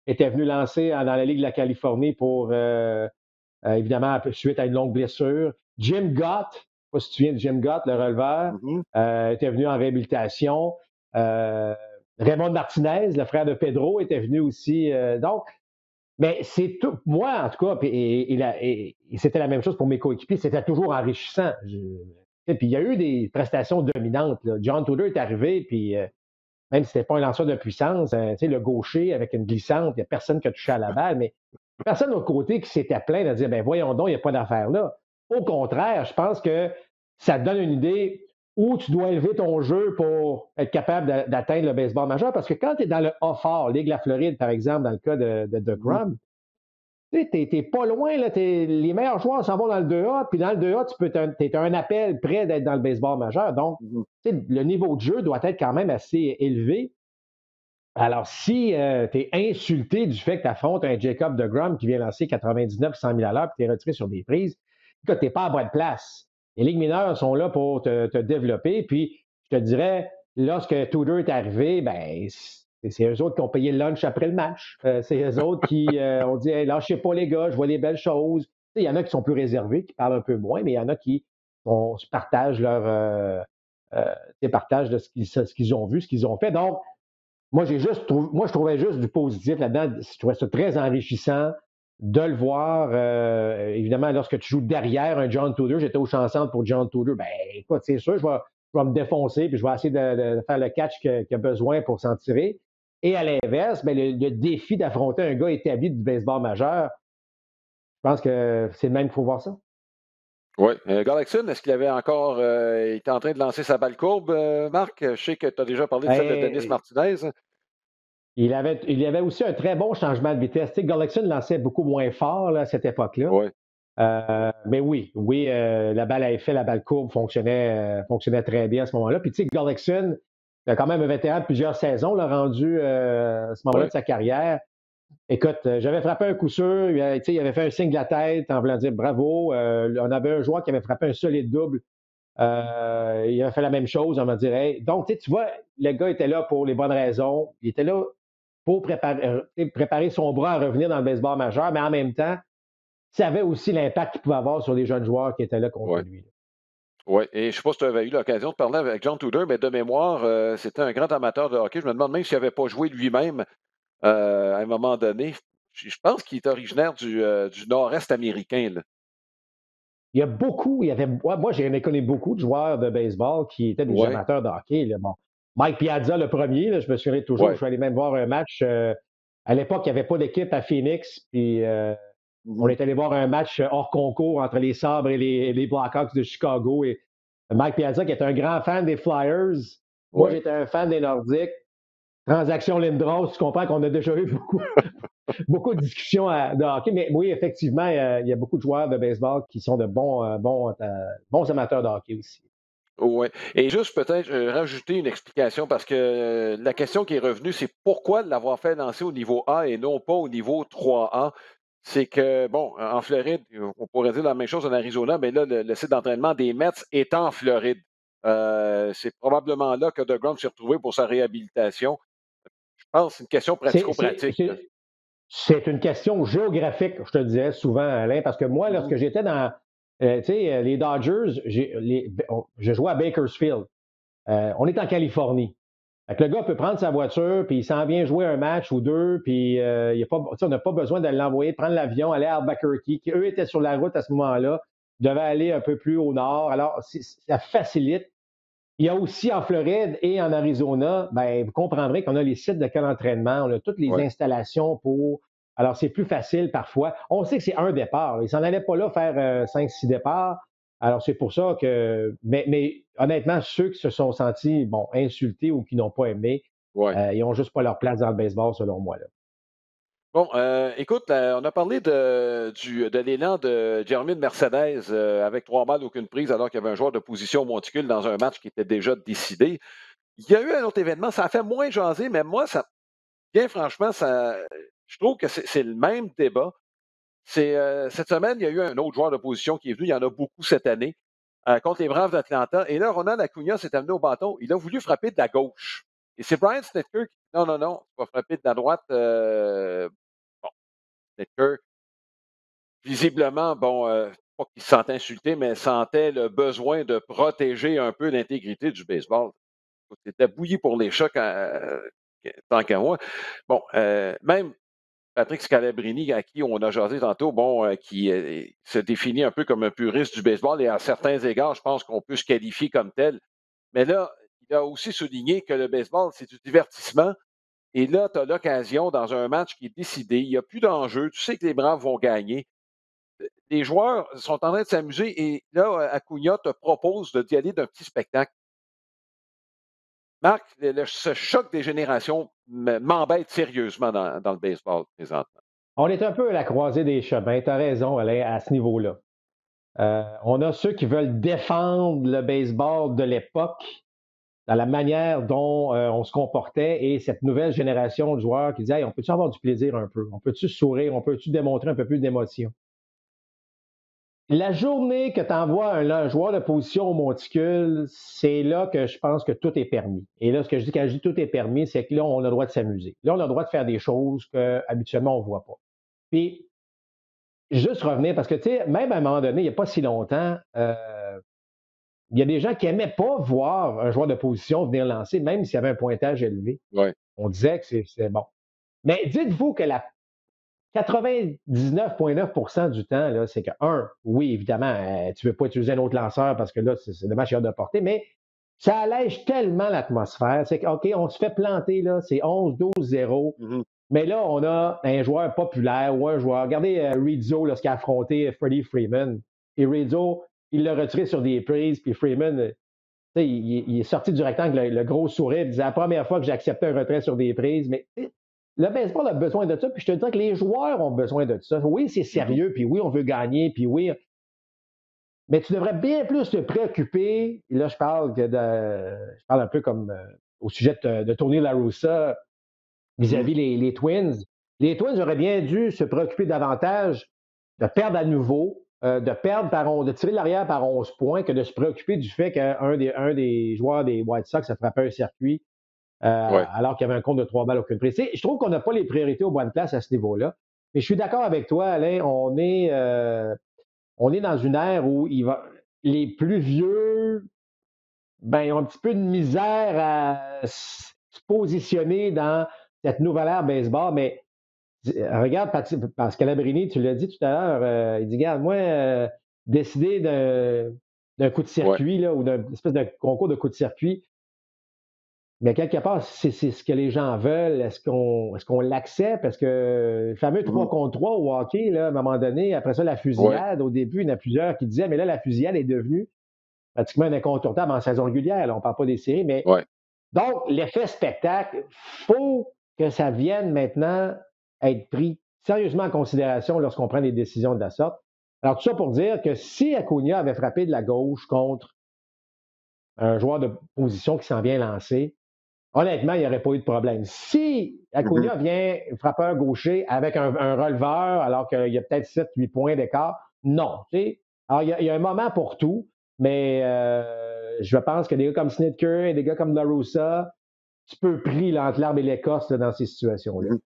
C: était venu lancer dans la Ligue de la Californie pour, évidemment, suite à une longue blessure. Jim Gott, je ne sais pas si tu te souviens de Jim Gott, le releveur, était venu en réhabilitation. Raymond Martinez, le frère de Pedro, était venu aussi. Donc, mais c'est tout. Moi, en tout cas, et c'était la même chose pour mes coéquipiers, c'était toujours enrichissant. Puis il y a eu des prestations dominantes. Là. John Tudor est arrivé, puis même si c'était pas un lanceur de puissance, le gaucher avec une glissante, il n'y a personne qui a touché à la balle, mais personne au côté qui s'était plaint de dire, ben voyons donc, il n'y a pas d'affaire là. Au contraire, je pense que ça te donne une idée où tu dois élever ton jeu pour être capable d'atteindre le baseball majeur. Parce que quand tu es dans le A fort, Ligue de la Floride, par exemple, dans le cas de Grum, tu n'es pas loin. Là, les meilleurs joueurs s'en vont dans le 2A, puis dans le 2A, tu es un appel près d'être dans le baseball majeur. Donc, le niveau de jeu doit être quand même assez élevé. Alors, si tu es insulté du fait que tu affrontes un Jacob deGrom qui vient lancer 99 100 000 à l'heure et tu es retiré sur des prises, écoute, tu n'es pas à bonne place. Les ligues mineures sont là pour te développer. Puis, je te dirais, lorsque Tudor est arrivé, ben, c'est eux autres qui ont payé le lunch après le match. C'est eux autres qui ont dit hey, lâchez pas les gars, je vois les belles choses. Il y en a qui sont plus réservés, qui parlent un peu moins, mais il y en a qui partagent partagent de ce qu'ils ont vu, ce qu'ils ont fait. Donc, moi, je trouvais juste du positif là-dedans. Je trouvais ça très enrichissant de le voir. Évidemment, lorsque tu joues derrière un John Tudor, j'étais au chansante pour John Tudor. Ben, écoute, c'est sûr, je vais me défoncer puis je vais essayer de faire le catch qu'il a besoin pour s'en tirer. Et à l'inverse, ben, le défi d'affronter un gars établi du baseball majeur, je pense que c'est le même qu'il faut voir ça.
A: Oui. Galaxon, est-ce qu'il avait encore. Il était en train de lancer sa balle courbe, Marc? Je sais que tu as déjà parlé de celle de Denis Martinez.
C: Il y avait aussi un très bon changement de vitesse. Tu sais, Galaxon lançait beaucoup moins fort là, à cette époque-là.
A: Oui.
C: Mais oui, la balle à effet, la balle courbe fonctionnait très bien à ce moment-là. Puis tu sais, Galaxon, il a quand même un vétéran de plusieurs saisons, là, rendu à ce moment-là de sa carrière. Écoute, j'avais frappé un coup sûr, il avait fait un signe de la tête en voulant dire bravo. On avait un joueur qui avait frappé un solide double. Il avait fait la même chose, on va dire. Hey. Donc, tu vois, le gars était là pour les bonnes raisons. Il était là pour préparer son bras à revenir dans le baseball majeur, mais en même temps, ça avait aussi l'impact qu'il pouvait avoir sur les jeunes joueurs qui étaient là contre lui.
A: Oui, et je ne sais pas si tu avais eu l'occasion de parler avec John Tudor, mais de mémoire, c'était un grand amateur de hockey. Je me demande même s'il n'avait pas joué lui-même à un moment donné. Je pense qu'il est originaire du nord-est américain. Là.
C: Moi, j'en ai connu beaucoup de joueurs de baseball qui étaient des amateurs de hockey. Là. Bon, Mike Piazza, le premier, là, je me souviens toujours, je suis allé même voir un match. À l'époque, il n'y avait pas d'équipe à Phoenix, puis on est allé voir un match hors concours entre les Sabres et les Blackhawks de Chicago. Et Mike Piazza, qui est un grand fan des Flyers, moi, j'étais un fan des Nordiques. Transaction Lindros, tu comprends qu'on a déjà eu beaucoup de discussions de hockey. Mais oui, effectivement, il y a beaucoup de joueurs de baseball qui sont de bons amateurs de hockey aussi.
A: Oui. Et juste peut-être rajouter une explication parce que la question qui est revenue, c'est pourquoi l'avoir fait lancer au niveau A et non pas au niveau 3A. C'est que, bon, en Floride, on pourrait dire la même chose en Arizona, mais là, le site d'entraînement des Mets est en Floride. C'est probablement là que DeGrom s'est retrouvé pour sa réhabilitation. Je pense que c'est une question pratico-pratique.
C: C'est une question géographique, je te disais souvent, Alain, parce que moi, lorsque j'étais dans les Dodgers, je jouais à Bakersfield. On est en Californie. Fait que le gars peut prendre sa voiture, puis il s'en vient jouer un match ou deux, puis on n'a pas besoin de l'envoyer, prendre l'avion, aller à Albuquerque, qui eux étaient sur la route à ce moment-là, devaient aller un peu plus au nord. Alors, ça facilite. Il y a aussi en Floride et en Arizona, ben, vous comprendrez qu'on a les sites de camp d'entraînement, on a toutes les installations pour. Alors, c'est plus facile parfois. On sait que c'est un départ. Ils s'en allaient pas là faire 5-6 départs. Alors, c'est pour ça que. Mais honnêtement, ceux qui se sont sentis insultés ou qui n'ont pas aimé, ils n'ont juste pas leur place dans le baseball, selon moi. Là.
A: Bon, écoute, on a parlé de l'élan de Jeremy Mercedes avec 3 balles, aucune prise, alors qu'il y avait un joueur de position monticule dans un match qui était déjà décidé. Il y a eu un autre événement, ça a fait moins jaser, mais moi, bien franchement, je trouve que c'est le même débat. Cette semaine, il y a eu un autre joueur de position qui est venu, il y en a beaucoup cette année, contre les Braves d'Atlanta. Et là, Ronald Acuna s'est amené au bâton. Il a voulu frapper de la gauche. Et c'est Brian Snitker qui dit non, non, non, tu vas frapper de la droite. Bon, Snitker, visiblement, bon, pas qu'il se sentait insulté, mais sentait le besoin de protéger un peu l'intégrité du baseball. C'était bouilli pour les chocs tant qu'à moi. Bon, même Patrick Scalabrini, à qui on a jasé tantôt, bon, qui se définit un peu comme un puriste du baseball et à certains égards, je pense qu'on peut se qualifier comme tel. Mais là, il a aussi souligné que le baseball, c'est du divertissement. Et là, tu as l'occasion, dans un match qui est décidé, il n'y a plus d'enjeu, tu sais que les Braves vont gagner. Les joueurs sont en train de s'amuser et là, Acuna te propose d'y aller d'un petit spectacle. Marc, ce choc des générations m'embête sérieusement dans le baseball présentement.
C: On est un peu à la croisée des chemins. Tu as raison, Alain, à ce niveau-là. On a ceux qui veulent défendre le baseball de l'époque dans la manière dont on se comportait et cette nouvelle génération de joueurs qui disent hey, on peut-tu avoir du plaisir un peu? On peut-tu sourire? On peut-tu démontrer un peu plus d'émotion? La journée que tu envoies un joueur de position au monticule, c'est là que je pense que tout est permis. Et là, ce que je dis quand je dis tout est permis, c'est que là, on a le droit de s'amuser. Là, on a le droit de faire des choses qu'habituellement, on ne voit pas. Puis, juste revenir, parce que, tu sais, même à un moment donné, il n'y a pas si longtemps, il y a des gens qui n'aimaient pas voir un joueur de position venir lancer, même s'il y avait un pointage élevé.
A: Ouais.
C: On disait que c'est bon. Mais dites-vous que la 99,9% du temps, là, c'est que, oui, évidemment, tu ne veux pas utiliser un autre lanceur parce que là, c'est dommage qu'il y a de portée, mais ça allège tellement l'atmosphère. C'est que, OK, on se fait planter, là, c'est 11-12-0.
A: Mm-hmm.
C: Mais là, on a un joueur populaire ou un joueur. Regardez Rizzo lorsqu'il a affronté Freddie Freeman. Et Rizzo, il l'a retiré sur des prises, puis Freeman, il est sorti du rectangle, le gros sourire, il disait la première fois que j'ai accepté un retrait sur des prises. Mais le baseball a besoin de ça, puis je te dis que les joueurs ont besoin de ça. Oui, c'est sérieux, puis oui, on veut gagner, puis oui. Mais tu devrais bien plus te préoccuper. Et là, je parle un peu comme au sujet de Tony La Russa vis-à-vis les Twins. Les Twins auraient bien dû se préoccuper davantage de perdre à nouveau, de tirer l'arrière par 11 points, que de se préoccuper du fait qu'un des joueurs des White Sox a frappé un circuit alors qu'il y avait un compte de 3 balles aucune prise. Je trouve qu'on n'a pas les priorités aux bonnes places à ce niveau-là. Mais je suis d'accord avec toi, Alain, on est dans une ère où les plus vieux ils ont un petit peu de misère à se positionner dans cette nouvelle ère baseball, mais regarde, Pascal Abrini, tu l'as dit tout à l'heure, il dit, regarde, moi, décider d'un coup de circuit là, ou d'un espèce de concours de coup de circuit, mais quelque part, c'est ce que les gens veulent. Est-ce qu'on l'accepte? Est-ce que le fameux 3 contre 3 au hockey, là, à un moment donné, après ça, la fusillade, au début, il y en a plusieurs qui disaient, mais là, la fusillade est devenue pratiquement un incontournable en saison régulière. Là, on ne parle pas des séries, mais donc, l'effet spectacle, il faut que ça vienne maintenant être pris sérieusement en considération lorsqu'on prend des décisions de la sorte. Alors, tout ça pour dire que si Acuna avait frappé de la gauche contre un joueur de position qui s'en vient lancer, honnêtement, il n'y aurait pas eu de problème. Si Acuna vient frapper un gaucher avec un releveur, alors qu'il y a peut-être 7-8 points d'écart, non. Alors, il y a un moment pour tout, mais je pense que des gars comme Snitker et des gars comme La Russa, tu peux pris entre l'arbre et l'écorce dans ces situations-là.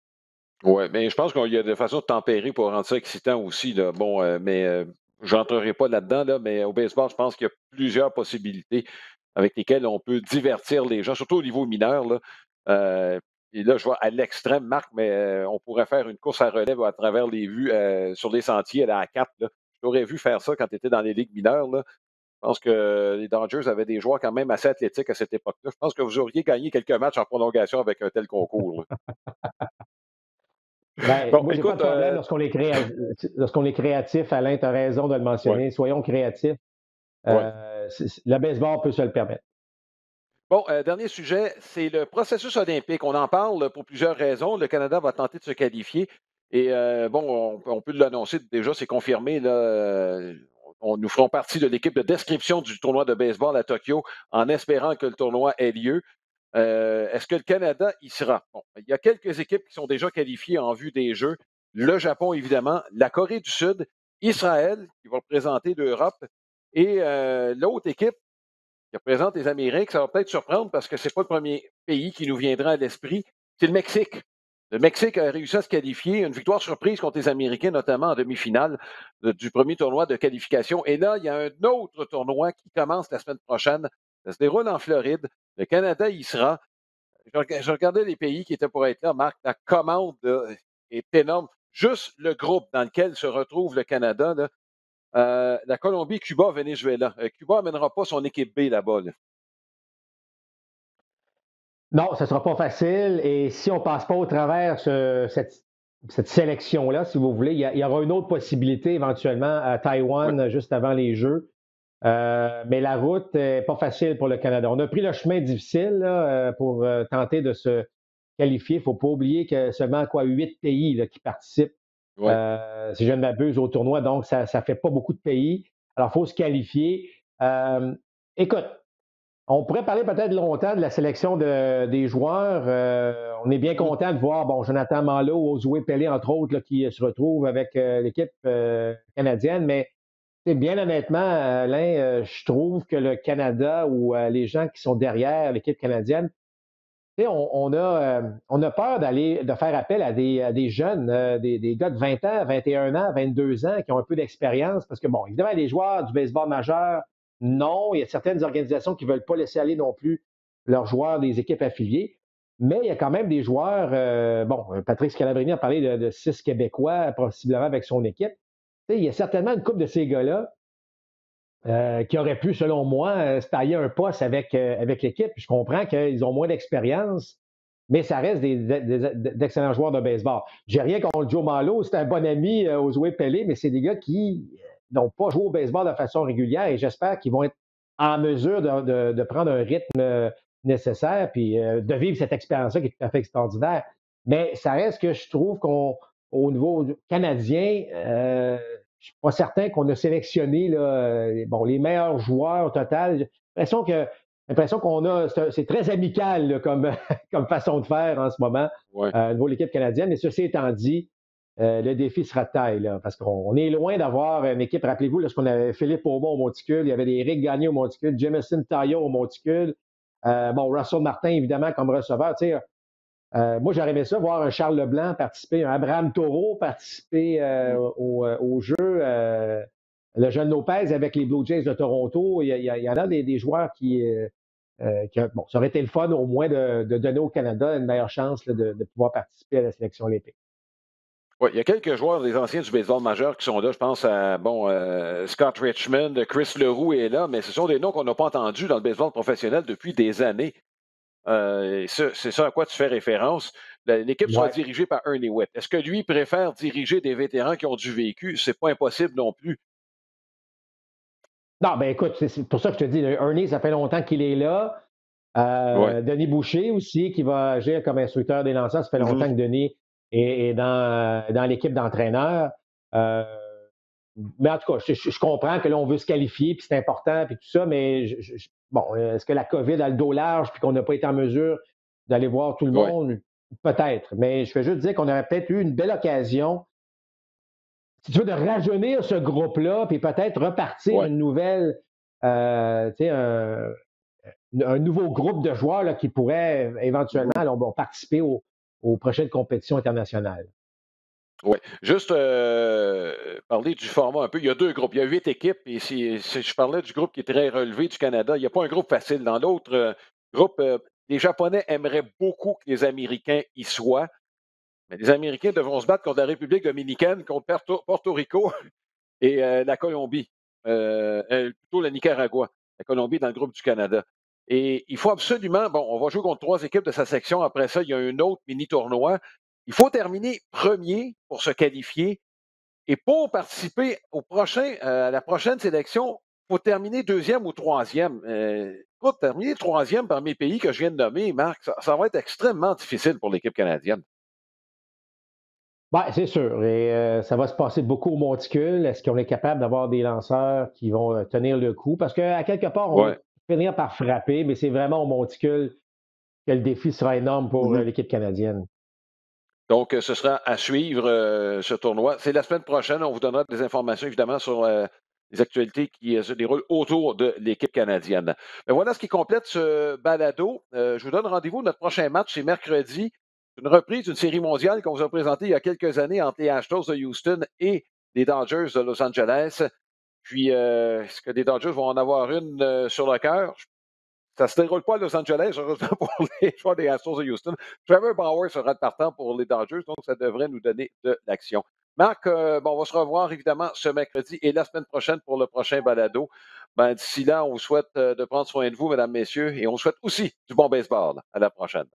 A: Oui, mais je pense qu'il y a des façons de tempérer pour rendre ça excitant aussi. Là. Bon, mais je n'entrerai pas là-dedans, là, mais au baseball, je pense qu'il y a plusieurs possibilités avec lesquelles on peut divertir les gens, surtout au niveau mineur. Là. Et là, je vois à l'extrême, Marc, mais on pourrait faire une course à relève à travers les vues sur les sentiers à la 4. Là. Je t'aurais vu faire ça quand tu étais dans les ligues mineures. Là. Je pense que les Dodgers avaient des joueurs quand même assez athlétiques à cette époque-là. Je pense que vous auriez gagné quelques matchs en prolongation avec un tel concours.
C: Bon, moi, j'ai pas de problème lorsqu'on est créatif. Alain, tu as raison de le mentionner. Soyons créatifs. Le baseball peut se le permettre.
A: Bon, dernier sujet, c'est le processus olympique. On en parle pour plusieurs raisons. Le Canada va tenter de se qualifier. Et bon, on peut l'annoncer déjà, c'est confirmé. Là, nous ferons partie de l'équipe de description du tournoi de baseball à Tokyo en espérant que le tournoi ait lieu. Est-ce que le Canada y sera? Bon, il y a quelques équipes qui sont déjà qualifiées en vue des Jeux. Le Japon, évidemment, la Corée du Sud, Israël, qui va représenter l'Europe, et l'autre équipe, qui représente les Amériques. Ça va peut-être surprendre parce que ce n'est pas le premier pays qui nous viendra à l'esprit. C'est le Mexique. Le Mexique a réussi à se qualifier. Une victoire surprise contre les Américains, notamment en demi-finale du premier tournoi de qualification. Et là, il y a un autre tournoi qui commence la semaine prochaine. Ça se déroule en Floride. Le Canada y sera. Je regardais les pays qui étaient pour être là. Marc, la commande là, est énorme. Juste le groupe dans lequel se retrouve le Canada, là, la Colombie, Cuba, Venezuela. Cuba n'amènera pas son équipe B là-bas. Là.
C: Non, ce ne sera pas facile. Et si on ne passe pas au travers cette sélection-là, si vous voulez, il y aura une autre possibilité éventuellement à
A: Oui,
C: Taïwan juste avant les Jeux. Mais la route n'est pas facile pour le Canada. On a pris le chemin difficile là, pour tenter de se qualifier. Il ne faut pas oublier que seulement quoi, 8 pays là, qui participent,
A: oui.
C: si je ne m'abuse, au tournoi. Donc, ça ne fait pas beaucoup de pays. Alors, il faut se qualifier. Écoute, on pourrait parler peut-être longtemps de la sélection des joueurs. On est bien
A: Mhm.
C: content de voir Jonathan Malo, Ozoué Pelé, entre autres, là, qui se retrouvent avec l'équipe canadienne. Mais bien honnêtement, Alain, je trouve que le Canada ou les gens qui sont derrière l'équipe canadienne, on a peur de faire appel à des jeunes, des gars de 20 ans, 21 ans, 22 ans qui ont un peu d'expérience. Parce que, bon, évidemment, les joueurs du baseball majeur, non. Il y a certaines organisations qui ne veulent pas laisser aller non plus leurs joueurs des équipes affiliées. Mais il y a quand même des joueurs, Patrick Scalabrini a parlé de 6 Québécois, possiblement avec son équipe. Il y a certainement une couple de ces gars-là qui aurait pu, selon moi, se tailler un poste avec l'équipe. Je comprends qu'ils ont moins d'expérience, mais ça reste d'excellents joueurs de baseball. J'ai rien contre Joe Malo, c'est un bon ami aux Zoé Pelé, mais c'est des gars qui n'ont pas joué au baseball de façon régulière et j'espère qu'ils vont être en mesure de prendre un rythme nécessaire puis de vivre cette expérience-là qui est tout à fait extraordinaire. Mais ça reste que je trouve qu'au niveau canadien, je ne suis pas certain qu'on a sélectionné là, les meilleurs joueurs au total. J'ai l'impression qu'on a, c'est très amical là, comme, comme façon de faire en ce moment
A: Ouais.
C: au niveau de l'équipe canadienne. Et ceci étant dit, le défi sera de taille, là, parce qu'on est loin d'avoir une équipe. Rappelez-vous, lorsqu'on avait Philippe Aubin au monticule, il y avait des Eric Gagné au monticule, Jamison Taillot au monticule, Russell Martin, évidemment, comme receveur. Tu sais, moi, j'aurais aimé ça, voir un Charles Leblanc participer, un Abraham Taureau participer
A: Mhm.
C: au jeu. Le jeune Lopez avec les Blue Jays de Toronto. Il y en a des joueurs ça aurait été le fun au moins de donner au Canada une meilleure chance là, de pouvoir participer à la sélection olympique.
A: Ouais, il y a quelques joueurs des anciens du baseball majeur qui sont là. Je pense à Scott Richmond, Chris Leroux est là, mais ce sont des noms qu'on n'a pas entendus dans le baseball professionnel depuis des années. C'est ça à quoi tu fais référence. L'équipe sera
C: Ouais.
A: dirigée par Ernie Whitt. Est-ce que lui préfère diriger des vétérans qui ont du vécu? C'est pas impossible non plus.
C: Non, ben écoute, c'est pour ça que je te dis, Ernie, ça fait longtemps qu'il est là.
A: Oui.
C: Denis Boucher aussi, qui va agir comme instructeur des lanceurs. Ça fait longtemps que Denis est dans l'équipe d'entraîneurs. Euh, mais en tout cas, je comprends que là, on veut se qualifier, puis c'est important, puis tout ça, mais est-ce que la COVID a le dos large, puis qu'on n'a pas été en mesure d'aller voir tout le
A: Oui.
C: monde? Peut-être. Mais je veux juste dire qu'on aurait peut-être eu une belle occasion, si tu veux, de rajeunir ce groupe-là, puis peut-être repartir
A: Oui.
C: une nouvelle, tu sais, un nouveau groupe de joueurs là, qui pourraient éventuellement participer aux prochaines compétitions internationales.
A: Oui. Juste parler du format un peu. Il y a deux groupes. Il y a 8 équipes. Et si je parlais du groupe qui est très relevé du Canada, il n'y a pas un groupe facile. Dans l'autre groupe, les Japonais aimeraient beaucoup que les Américains y soient. Mais les Américains devront se battre contre la République dominicaine, contre Porto Rico et la Colombie. Plutôt le Nicaragua. La Colombie dans le groupe du Canada. Et il faut absolument, on va jouer contre 3 équipes de sa section. Après ça, il y a un autre mini-tournoi. Il faut terminer premier pour se qualifier. Et pour participer à la prochaine sélection, il faut terminer deuxième ou troisième. Écoute, terminer troisième parmi les pays que je viens de nommer, Marc, ça va être extrêmement difficile pour l'équipe canadienne.
C: Ben, c'est sûr. Et ça va se passer beaucoup au monticule. Est-ce qu'on est capable d'avoir des lanceurs qui vont tenir le coup? Parce qu'à quelque part, on va
A: Ouais.
C: finir par frapper, mais c'est vraiment au monticule que le défi sera énorme pour
A: Mhm.
C: l'équipe canadienne.
A: Donc, ce sera à suivre ce tournoi. C'est la semaine prochaine. On vous donnera des informations, évidemment, sur les actualités qui se déroulent autour de l'équipe canadienne. Mais voilà ce qui complète ce balado. Je vous donne rendez-vous. Notre prochain match, c'est mercredi. C'est une reprise d'une série mondiale qu'on vous a présentée il y a quelques années entre les Astros de Houston et les Dodgers de Los Angeles. Puis, est-ce que les Dodgers vont en avoir une sur le cœur? Ça ne se déroule pas à Los Angeles, heureusement pour les joueurs des Astros de Houston. Trevor Bauer sera de partant pour les Dodgers, donc ça devrait nous donner de l'action. Marc, on va se revoir évidemment ce mercredi et la semaine prochaine pour le prochain balado. D'ici là, on vous souhaite de prendre soin de vous, mesdames, messieurs, et on vous souhaite aussi du bon baseball. À la prochaine.